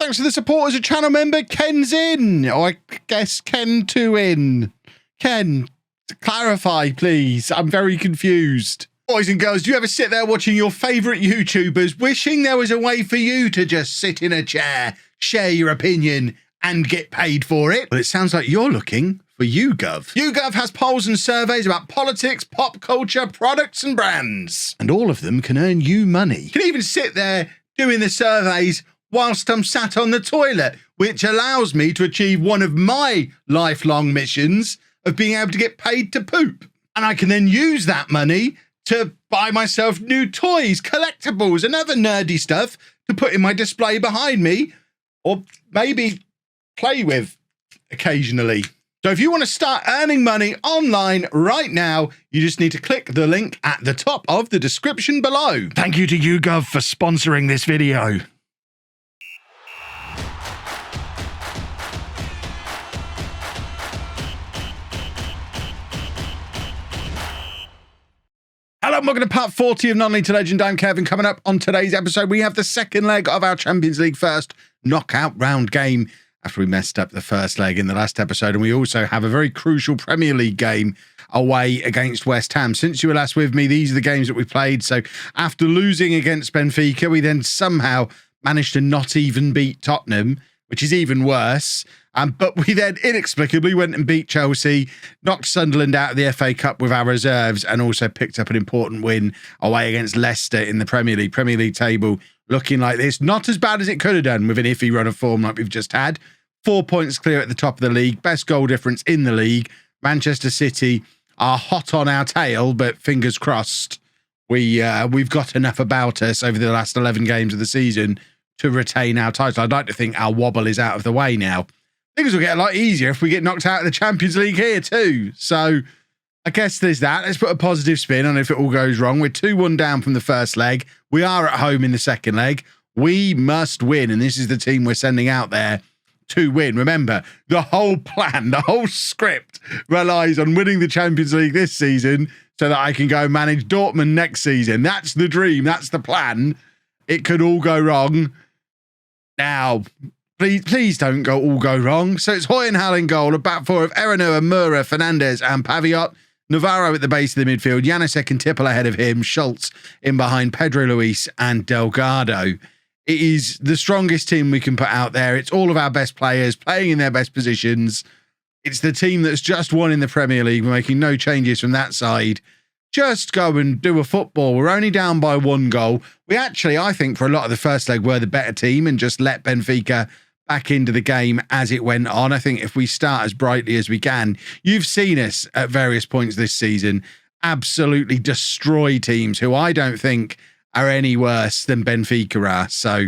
Thanks for the support as a channel member. Ken's in. Or I guess Ken 2 in. Ken, clarify, please. I'm very confused. Boys and girls, do you ever sit there watching your favourite YouTubers, wishing there was a way for you to just sit in a chair, share your opinion, and get paid for it? Well, it sounds like you're looking for YouGov. YouGov has polls and surveys about politics, pop culture, products, and brands. And all of them can earn you money. You can even sit there doing the surveys whilst I'm sat on the toilet, which allows me to achieve one of my lifelong missions of being able to get paid to poop. And I can then use that money to buy myself new toys, collectibles, and other nerdy stuff to put in my display behind me, or maybe play with occasionally. So if you want to start earning money online right now, you just need to click the link at the top of the description below. Thank you to YouGov for sponsoring this video. Hello and welcome to part 40 of Non-League to Legend. I'm Kevin. Coming up on today's episode, we have the second leg of our Champions League first knockout round game after we messed up the first leg in the last episode. And we also have a very crucial Premier League game away against West Ham. Since you were last with me, these are the games that we played. So after losing against Benfica, we then somehow managed to not even beat Tottenham, which is even worse. But we then inexplicably went and beat Chelsea, knocked Sunderland out of the FA Cup with our reserves, and also picked up an important win away against Leicester in the Premier League. Premier League table looking like this. Not as bad as it could have done with an iffy run of form like we've just had. 4 points clear at the top of the league. Best goal difference in the league. Manchester City are hot on our tail, but fingers crossed we've got enough about us over the last 11 games of the season to retain our title. I'd like to think our wobble is out of the way now. Things will get a lot easier if we get knocked out of the Champions League here too. So I guess there's that. Let's put a positive spin on if it all goes wrong. We're 2-1 down from the first leg. We are at home in the second leg. We must win, and this is the team we're sending out there to win. Remember, the whole plan, the whole script relies on winning the Champions League this season so that I can go manage Dortmund next season. That's the dream. That's the plan. It could all go wrong. Now, please don't all go wrong. So it's Hoyenhal in goal, a back four of Erano, Mura, Fernandez and Paviot. Navarro at the base of the midfield, Janusek and Tippel ahead of him, Schultz in behind Pedro Luis and Delgado. It is the strongest team we can put out there. It's all of our best players playing in their best positions. It's the team that's just won in the Premier League. We're making no changes from that side. Just go and do a football. We're only down by 1 goal. We actually, I think, for a lot of the first leg, were the better team and just let Benfica back into the game as it went on. I think if we start as brightly as we can, you've seen us at various points this season absolutely destroy teams who I don't think are any worse than Benfica are. So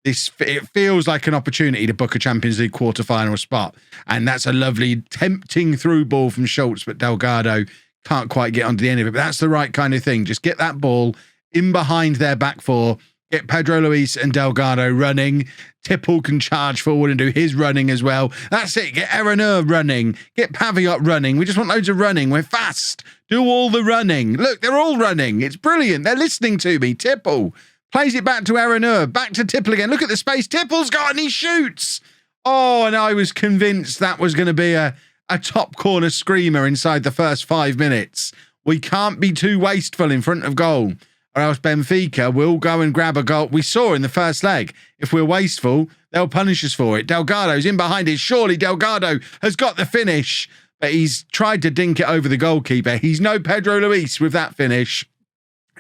it feels like an opportunity to book a Champions League quarter-final spot. And that's a lovely tempting through ball from Schultz, but Delgado can't quite get onto the end of it. But that's the right kind of thing. Just get that ball in behind their back four, get Pedro Luis and Delgado running. Tippel can charge forward and do his running as well. That's it. Get Erano running. Get Paviot running. We just want loads of running. We're fast. Do all the running. Look, they're all running. It's brilliant. They're listening to me. Tippel plays it back to Erano. Back to Tippel again. Look at the space Tippel's got and he shoots. Oh, and I was convinced that was going to be a top corner screamer inside the first 5 minutes. We can't be too wasteful in front of goal, or else Benfica will go and grab a goal. We saw in the first leg, if we're wasteful, they'll punish us for it. Delgado's in behind it. Surely Delgado has got the finish, but he's tried to dink it over the goalkeeper. He's no Pedro Luis with that finish.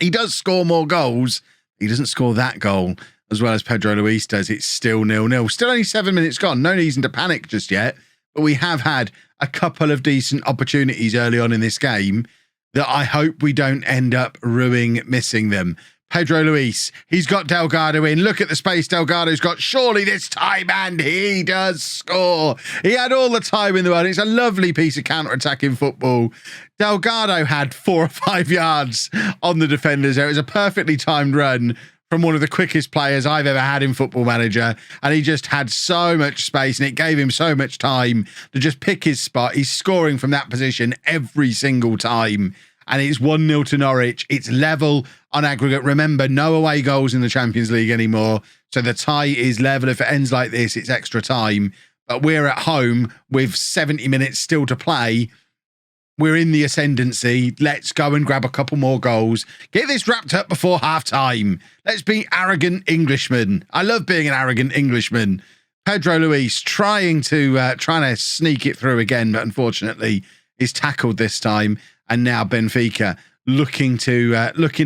He does score more goals. He doesn't score that goal as well as Pedro Luis does. It's still 0-0. Still only 7 minutes gone. No reason to panic just yet, but we have had a couple of decent opportunities early on in this game that I hope we don't end up missing them. Pedro Luis, he's got Delgado in. Look at the space Delgado's got. Surely this time, and he does score. He had all the time in the world. It's a lovely piece of counter-attacking football. Delgado had 4 or 5 yards on the defenders there. It was a perfectly timed run from one of the quickest players I've ever had in Football Manager. And he just had so much space and it gave him so much time to just pick his spot. He's scoring from that position every single time. and it's 1-0 to Norwich. It's level on aggregate. Remember, no away goals in the Champions League anymore. So the tie is level. If it ends like this, it's extra time. But we're at home with 70 minutes still to play. We're in the ascendancy. Let's go and grab a couple more goals. Get this wrapped up before half-time. Let's be arrogant Englishmen. I love being an arrogant Englishman. Pedro Luis trying to sneak it through again, but unfortunately is tackled this time. And now Benfica looking to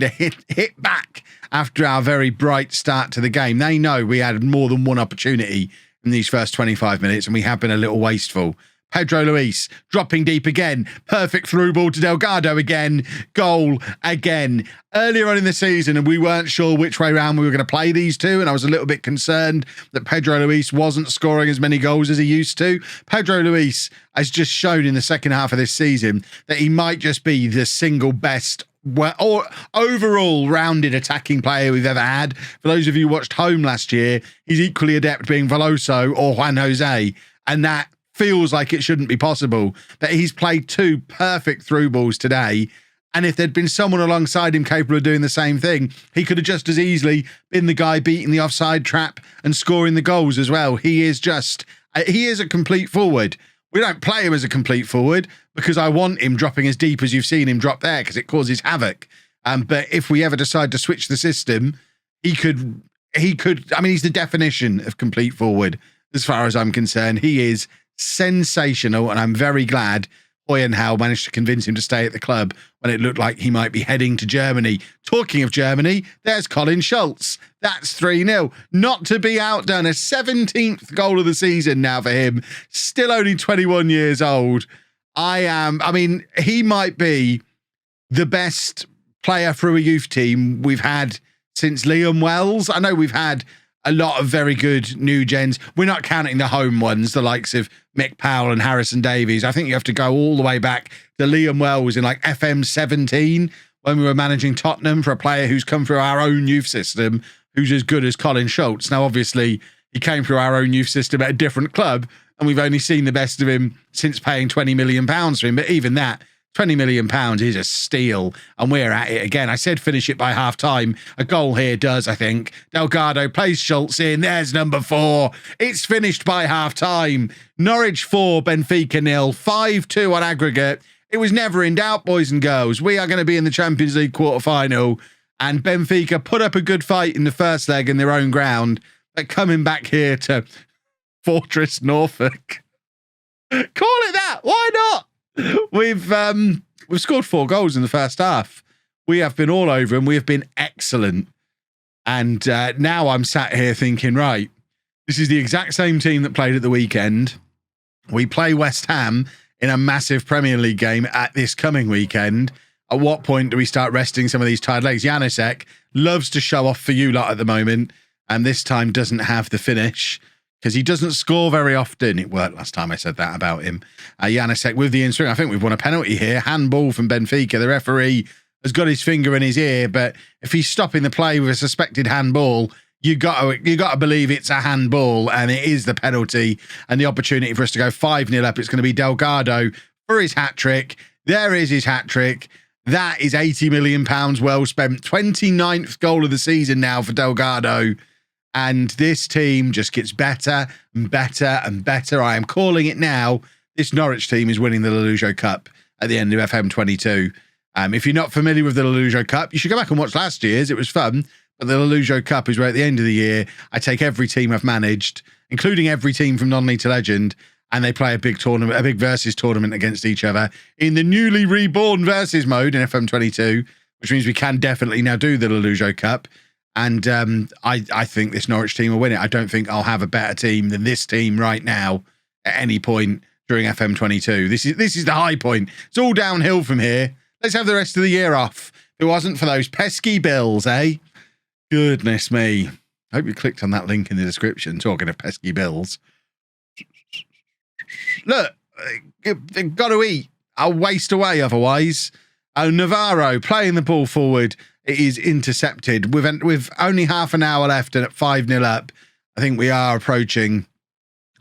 hit back after our very bright start to the game. They know we had more than one opportunity in these first 25 minutes, and we have been a little wasteful. Pedro Luis dropping deep again. Perfect through ball to Delgado again. Goal again. Earlier on in the season, and we weren't sure which way round we were going to play these two, and I was a little bit concerned that Pedro Luis wasn't scoring as many goals as he used to. Pedro Luis has just shown in the second half of this season that he might just be the single best or overall rounded attacking player we've ever had. For those of you who watched Home last year, he's equally adept being Veloso or Juan Jose, and that feels like it shouldn't be possible. But he's played 2 perfect through balls today, and if there'd been someone alongside him capable of doing the same thing, he could have just as easily been the guy beating the offside trap and scoring the goals as well. He is a complete forward. We don't play him as a complete forward because I want him dropping as deep as you've seen him drop there because it causes havoc. But if we ever decide to switch the system, he could, I mean, he's the definition of complete forward as far as I'm concerned. He is sensational, and I'm very glad Hoyenhau managed to convince him to stay at the club when it looked like he might be heading to Germany. Talking of Germany, there's Colin Schultz. That's 3-0. Not to be outdone. A 17th goal of the season now for him. Still only 21 years old. He might be the best player through a youth team we've had since Liam Wells. I know we've had a lot of very good new gens. We're not counting the home ones, the likes of Mick Powell and Harrison Davies. I think you have to go all the way back to Liam Wells in like FM17 when we were managing Tottenham for a player who's come through our own youth system, who's as good as Colin Schultz. Now, obviously, he came through our own youth system at a different club, and we've only seen the best of him since paying £20 million for him. But even that, £20 million is a steal, and we're at it again. I said finish it by half-time. A goal here does, I think. Delgado plays Schultz in. There's number 4. It's finished by half-time. Norwich 4, Benfica 0. 5-2 on aggregate. It was never in doubt, boys and girls. We are going to be in the Champions League quarter-final, and Benfica put up a good fight in the first leg in their own ground, but coming back here to Fortress Norfolk. Call it that. Why not? We've scored 4 goals in the first half. We have been all over them. We have been excellent. And now I'm sat here thinking, right, this is the exact same team that played at the weekend. We play West Ham in a massive Premier League game at this coming weekend. At what point do we start resting some of these tired legs? Janusek loves to show off for you lot at the moment, and this time doesn't have the finish because he doesn't score very often. It worked last time I said that about him. Janusek with the in-swing. I think we've won a penalty here. Handball from Benfica. The referee has got his finger in his ear, but if he's stopping the play with a suspected handball, you got to believe it's a handball, and it is the penalty and the opportunity for us to go 5-0 up. It's going to be Delgado for his hat-trick. There is his hat-trick. That is £80 million well spent. 29th goal of the season now for Delgado. And this team just gets better and better and better. I am calling it now. This Norwich team is winning the LOLLUJO Cup at the end of FM22. If you're not familiar with the LOLLUJO Cup, you should go back and watch last year's. It was fun. But the LOLLUJO Cup is where at the end of the year, I take every team I've managed, including every team from non-league to legend, and they play a big tournament, a big versus tournament against each other in the newly reborn versus mode in FM22, which means we can definitely now do the LOLLUJO Cup. And I think this Norwich team will win it. I don't think I'll have a better team than this team right now at any point during FM22. This is the high point. It's all downhill from here. Let's have the rest of the year off. If it wasn't for those pesky bills, eh? Goodness me. I hope you clicked on that link in the description, talking of pesky bills. Look, they've got to eat. I'll waste away otherwise. Oh, Navarro playing the ball forward. It is intercepted. With only half an hour left and at 5-0 up, I think we are approaching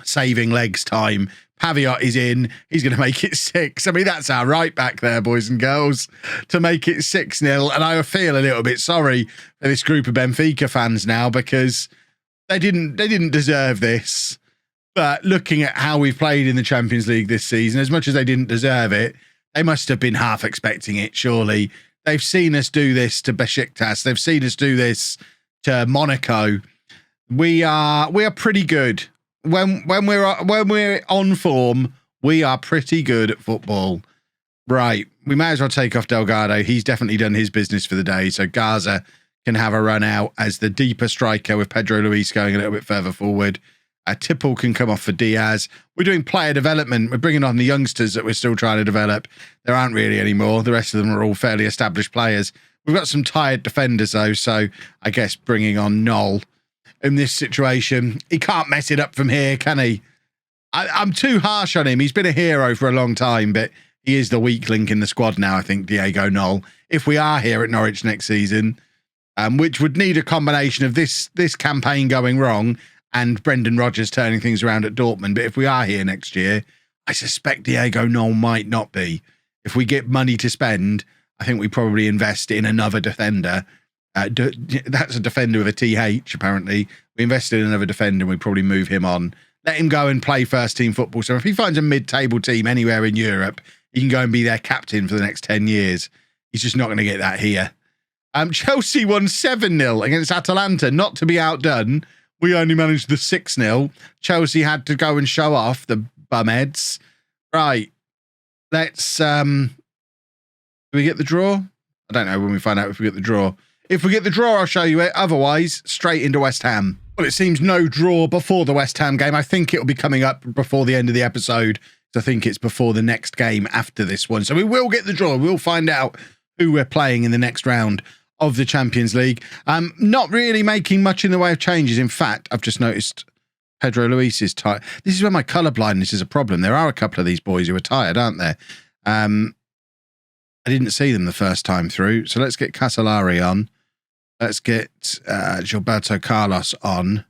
saving legs time. Paviot is in. He's going to make it 6. I mean, that's our right back there, boys and girls, to make it 6-0. And I feel a little bit sorry for this group of Benfica fans now because they didn't deserve this. But looking at how we've played in the Champions League this season, as much as they didn't deserve it, they must have been half expecting it, surely. They've seen us do this to Besiktas. They've seen us do this to Monaco. We are pretty good. When we're on form, we are pretty good at football. Right, we may as well take off Delgado. He's definitely done his business for the day, so Gaza can have a run out as the deeper striker with Pedro Luis going a little bit further forward. Tipple can come off for Diaz. We're doing player development. We're bringing on the youngsters that we're still trying to develop. There aren't really any more. The rest of them are all fairly established players. We've got some tired defenders, though, so I guess bringing on Noll in this situation. He can't mess it up from here, can he? I'm too harsh on him. He's been a hero for a long time, but he is the weak link in the squad now, I think, Diego Noll. If we are here at Norwich next season, which would need a combination of this campaign going wrong and Brendan Rodgers turning things around at Dortmund. But if we are here next year, I suspect Diego Noll might not be. If we get money to spend, I think we probably invest in another defender. That's a defender with a TH, apparently. We invested in another defender and we probably move him on. Let him go and play first-team football. So if he finds a mid-table team anywhere in Europe, he can go and be their captain for the next 10 years. He's just not going to get that here. Chelsea won 7-0 against Atalanta, not to be outdone. We only managed the 6-0. Chelsea had to go and show off, the bumheads. Right. Let's... do we get the draw? I don't know when we find out if we get the draw. If we get the draw, I'll show you it. Otherwise, straight into West Ham. Well, it seems no draw before the West Ham game. I think it'll be coming up before the end of the episode. I think it's before the next game after this one. So we will get the draw. We'll find out who we're playing in the next round of the Champions League. Not really making much in the way of changes. In fact, I've just noticed Pedro Luis is tired. This is where my colour blindness is a problem. There are a couple of these boys who are tired, aren't there? I didn't see them the first time through. So let's get Casolari on. Let's get Gilberto Carlos on.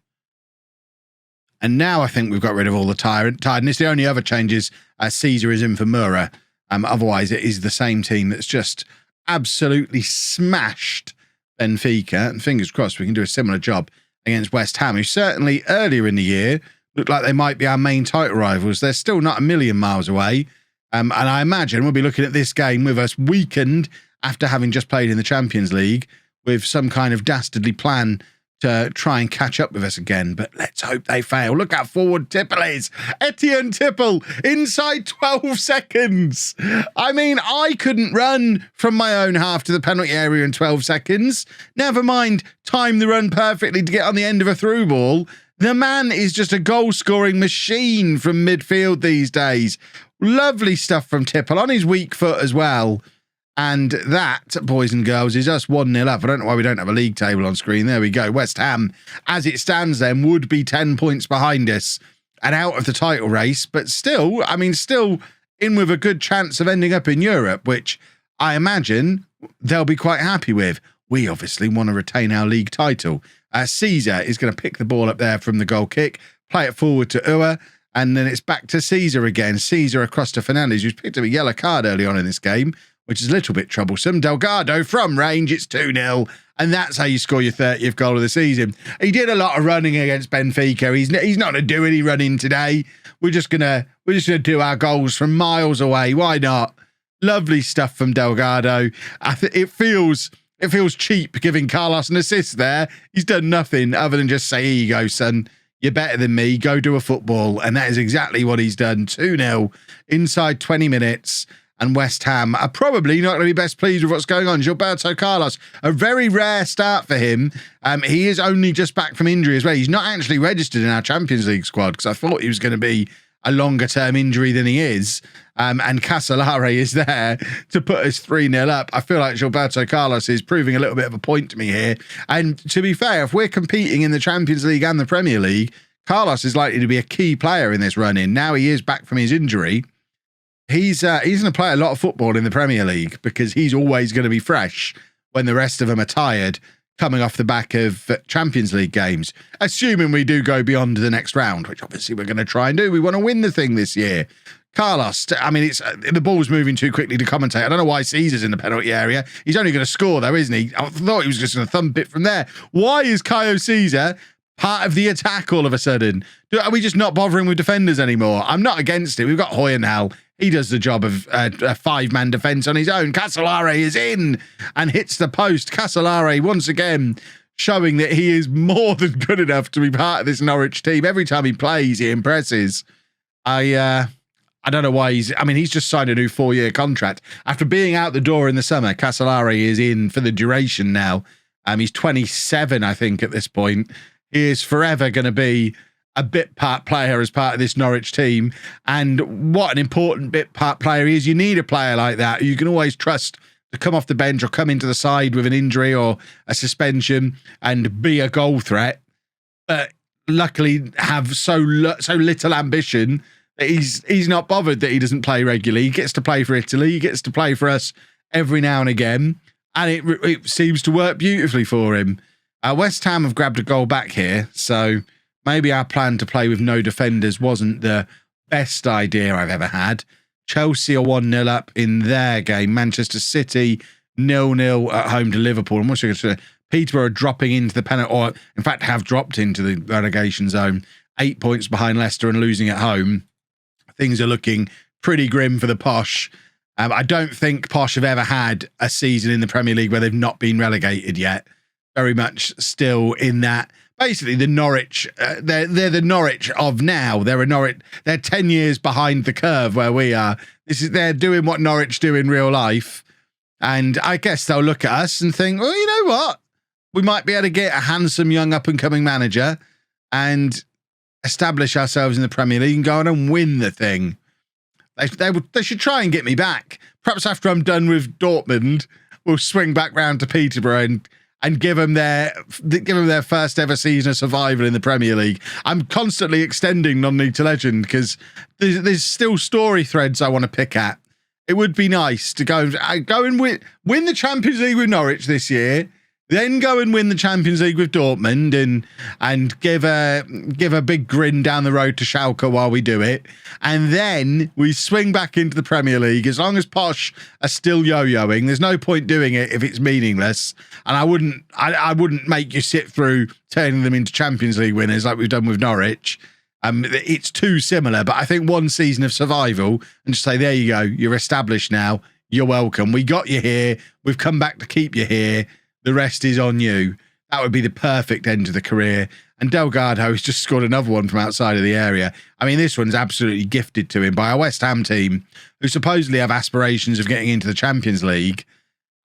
And now I think we've got rid of all the tiredness. The only other change is Caesar is in for Mura. Otherwise, it is the same team that's just absolutely smashed Benfica. And fingers crossed we can do a similar job against West Ham, who certainly earlier in the year looked like they might be our main title rivals. They're still not a million miles away. And I imagine we'll be looking at this game with us weakened after having just played in the Champions League, with some kind of dastardly plan to try and catch up with us again. But let's hope they fail. Look how forward Tipple is. Etienne Tipple, inside 12 seconds. I mean, I couldn't run from my own half to the penalty area in 12 seconds. Never mind time the run perfectly to get on the end of a through ball. The man is just a goal-scoring machine from midfield these days. Lovely stuff from Tipple on his weak foot as well. And that, boys and girls, is us 1-0 up. I don't know why we don't have a league table on screen. There we go. West Ham, as it stands then, would be 10 points behind us and out of the title race. But still, I mean, still in with a good chance of ending up in Europe, which I imagine they'll be quite happy with. We obviously want to retain our league title. Caesar is going to pick the ball up there from the goal kick, play it forward to Ua, and then it's back to Caesar again. Caesar across to Fernandes, who's picked up a yellow card early on in this game, which is a little bit troublesome. Delgado from range, it's 2-0, and that's how you score your 30th goal of the season. He did a lot of running against Benfica. He's not going to do any running today. We're just gonna do our goals from miles away. Why not? Lovely stuff from Delgado. It feels cheap giving Carlos an assist there. He's done nothing other than just say, here you go, son. You're better than me. Go do a football. And that is exactly what he's done. 2-0 inside 20 minutes. And West Ham are probably not going to be best pleased with what's going on. Gilberto Carlos, a very rare start for him. He is only just back from injury as well. He's not actually registered in our Champions League squad because I thought he was going to be a longer-term injury than he is. And Casolari is there to put us 3-0 up. I feel like Gilberto Carlos is proving a little bit of a point to me here. And to be fair, if we're competing in the Champions League and the Premier League, Carlos is likely to be a key player in this run-in. Now he is back from his injury. He's going to play a lot of football in the Premier League because he's always going to be fresh when the rest of them are tired. coming off the back of Champions League games, assuming we do go beyond the next round, which obviously we're going to try and do. We want to win the thing this year. Carlos, I mean, it's the ball's moving too quickly to commentate. I don't know why Caesar's in the penalty area. He's only going to score, though, isn't he? I thought he was just going to thump it from there. Why is Caio Caesar part of the attack all of a sudden? Are we just not bothering with defenders anymore? I'm not against it. We've got Hoyenhal. He does the job of a five-man defence on his own. Casolare is in and hits the post. Casolare, once again, showing that he is more than good enough to be part of this Norwich team. Every time he plays, he impresses. I don't know why he's just signed a new 4-year contract. After being out the door in the summer, Casolare is in for the duration now. He's 27, I think, at this point. He is forever going to be a bit part player as part of this Norwich team. And what an important bit part player he is. You need a player like that you can always trust to come off the bench or come into the side with an injury or a suspension and be a goal threat. But luckily have so little ambition that he's not bothered that he doesn't play regularly. He gets to play for Italy. He gets to play for us every now and again. And it seems to work beautifully for him. West Ham have grabbed a goal back here, so maybe our plan to play with no defenders wasn't the best idea I've ever had. Chelsea are 1-0 up in their game. Manchester City 0-0 at home to Liverpool. I'm also going to say Peterborough dropping into the penalty, or in fact have dropped into the relegation zone. 8 points behind Leicester and losing at home. Things are looking pretty grim for the Posh. I don't think Posh have ever had a season in the Premier League where they've not been relegated yet. Very much still in that. Basically, the Norwich, they're the Norwich of now. They're 10 years behind the curve where we are. They're doing what Norwich do in real life. And I guess they'll look at us and think, well, you know what? We might be able to get a handsome young up-and-coming manager and establish ourselves in the Premier League and go on and win the thing. They should try and get me back. Perhaps after I'm done with Dortmund, we'll swing back round to Peterborough and give them their first ever season of survival in the Premier League. I'm constantly extending non-league to legend because there's still story threads I want to pick at. It would be nice to go and win the Champions League with Norwich this year, then go and win the Champions League with Dortmund and give a big grin down the road to Schalke while we do it. And then we swing back into the Premier League. As long as Posh are still yo-yoing, there's no point doing it if it's meaningless. And I wouldn't make you sit through turning them into Champions League winners like we've done with Norwich. It's too similar, but I think one season of survival and just say, there you go, you're established now. You're welcome. We got you here. We've come back to keep you here. The rest is on you. That would be the perfect end to the career. And Delgado has just scored another one from outside of the area. I mean, this one's absolutely gifted to him by a West Ham team who supposedly have aspirations of getting into the Champions League.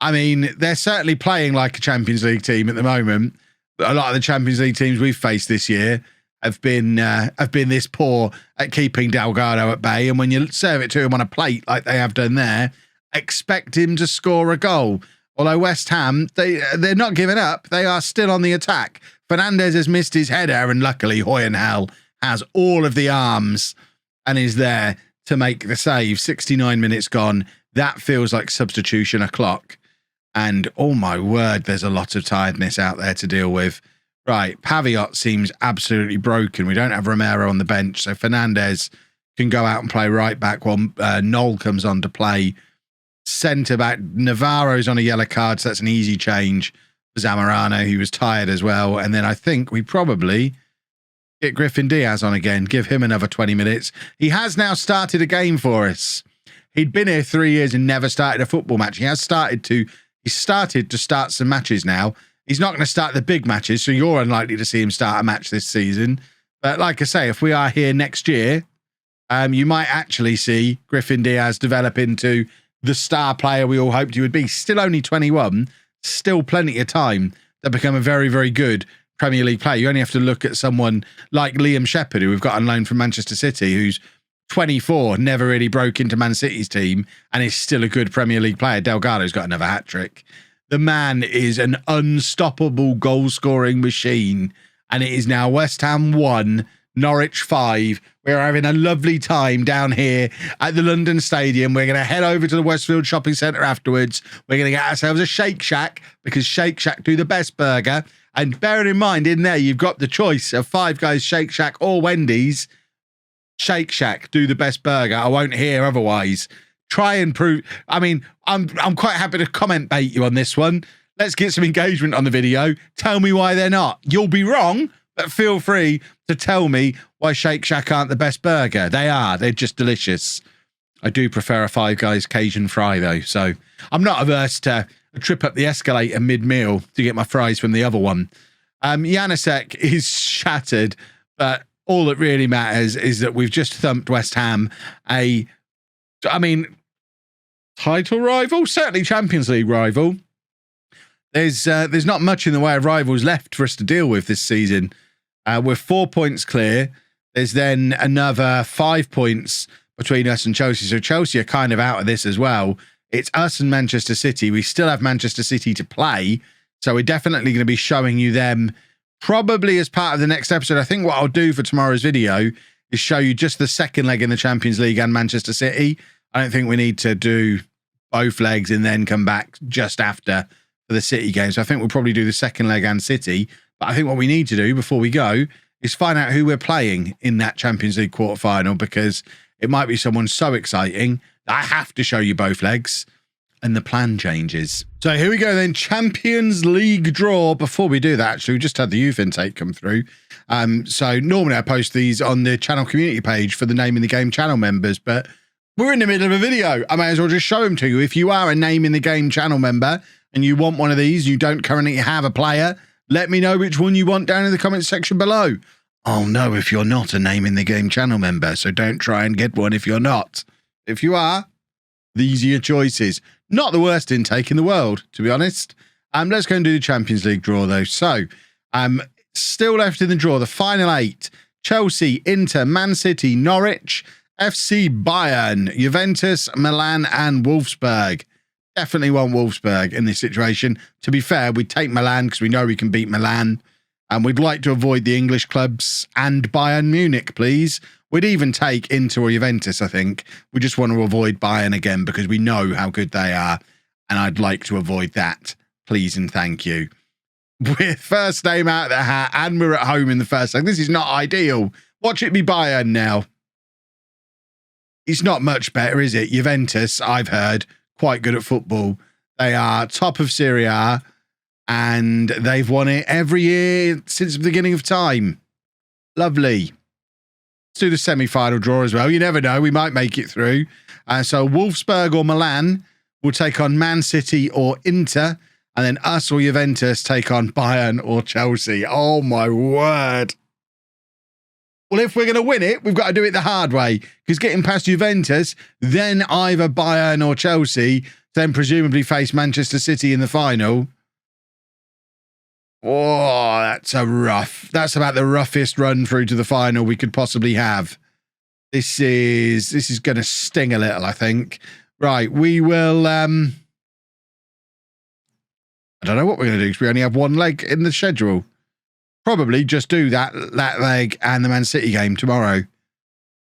I mean, they're certainly playing like a Champions League team at the moment. But a lot of the Champions League teams we've faced this year have been this poor at keeping Delgado at bay. And when you serve it to him on a plate like they have done there, expect him to score a goal. Although West Ham, they're not giving up. They are still on the attack. Fernandez has missed his header, and luckily Hoyenhal has all of the arms and is there to make the save. 69 minutes gone. That feels like substitution o'clock. And oh my word, there's a lot of tiredness out there to deal with. Right, Paviot seems absolutely broken. We don't have Romero on the bench, so Fernandez can go out and play right back while Noel comes on to play centre back. Navarro's on a yellow card, so that's an easy change for Zamorano, who was tired as well. And then I think we probably get Griffin Diaz on again, give him another 20 minutes. He has now started a game for us. He'd been here 3 years and never started a football match. He's started to start some matches now. He's not going to start the big matches, so you're unlikely to see him start a match this season. But like I say, if we are here next year, you might actually see Griffin Diaz develop into the star player we all hoped he would be. Still only 21, still plenty of time to become a very, very good Premier League player. You only have to look at someone like Liam Shepherd, who we've got on loan from Manchester City, who's 24, never really broke into Man City's team, and is still a good Premier League player. Delgado's got another hat-trick. The man is an unstoppable goal-scoring machine, and it is now West Ham 1, Norwich 5. We're having a lovely time down here at the London Stadium. We're going to head over to the Westfield Shopping Centre afterwards. We're going to get ourselves a Shake Shack because Shake Shack do the best burger. And bearing in mind, in there, you've got the choice of Five Guys, Shake Shack or Wendy's. Shake Shack do the best burger. I won't hear otherwise. Try and prove. I mean, I'm quite happy to comment bait you on this one. Let's get some engagement on the video. Tell me why they're not. You'll be wrong, but feel free to tell me why Shake Shack aren't the best burger. They are. They're just delicious. I do prefer a Five Guys Cajun fry, though. So I'm not averse to a trip up the escalator mid-meal to get my fries from the other one. Janusek is shattered, but all that really matters is that we've just thumped West Ham. Title rival? Certainly Champions League rival. There's not much in the way of rivals left for us to deal with this season. We're 4 points clear. There's then another 5 points between us and Chelsea. So Chelsea are kind of out of this as well. It's us and Manchester City. We still have Manchester City to play. So we're definitely going to be showing you them probably as part of the next episode. I think what I'll do for tomorrow's video is show you just the second leg in the Champions League and Manchester City. I don't think we need to do both legs and then come back just after for the City game. So I think we'll probably do the second leg and City. But I think what we need to do before we go is find out who we're playing in that Champions League quarterfinal, because it might be someone so exciting that I have to show you both legs and the plan changes. So here we go then, Champions League draw. Before we do that, actually, we just had the youth intake come through. So normally I post these on the channel community page for the Name in the Game channel members, but we're in the middle of a video. I may as well just show them to you. If you are a Name in the Game channel member and you want one of these, you don't currently have a player, let me know which one you want down in the comments section below. I'll know if you're not a Name in the Game channel member, so don't try and get one if you're not. If you are, these are your choices. Not the worst intake in the world, to be honest. Let's go and do the Champions League draw, though. So, still left in the draw, the final 8. Chelsea, Inter, Man City, Norwich, FC Bayern, Juventus, Milan, and Wolfsburg. Definitely want Wolfsburg in this situation. To be fair, we'd take Milan because we know we can beat Milan. And we'd like to avoid the English clubs and Bayern Munich, please. We'd even take Inter or Juventus, I think. We just want to avoid Bayern again because we know how good they are. And I'd like to avoid that. Please and thank you. We're first name out of the hat and we're at home in the first leg. This is not ideal. Watch it be Bayern now. It's not much better, is it? Juventus, I've heard, quite good at football. They are top of Serie A and they've won it every year since the beginning of time. Lovely. Let's do the semi-final draw as well. You never know. We might make it through. So Wolfsburg or Milan will take on Man City or Inter. And then us or Juventus take on Bayern or Chelsea. Oh, my word. Well, if we're going to win it, we've got to do it the hard way. Because getting past Juventus, then either Bayern or Chelsea, then presumably face Manchester City in the final. Oh, that's about the roughest run through to the final we could possibly have. This is going to sting a little, I think. Right, we will, I don't know what we're going to do because we only have one leg in the schedule. Probably just do that leg and the Man City game tomorrow,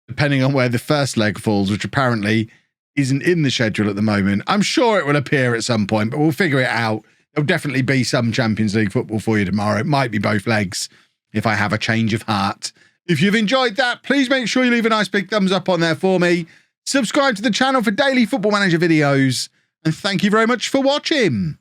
depending on where the first leg falls, which apparently isn't in the schedule at the moment. I'm sure it will appear at some point, but we'll figure it out. There'll definitely be some Champions League football for you tomorrow. It might be both legs if I have a change of heart. If you've enjoyed that, please make sure you leave a nice big thumbs up on there for me. Subscribe to the channel for daily Football Manager videos. And thank you very much for watching.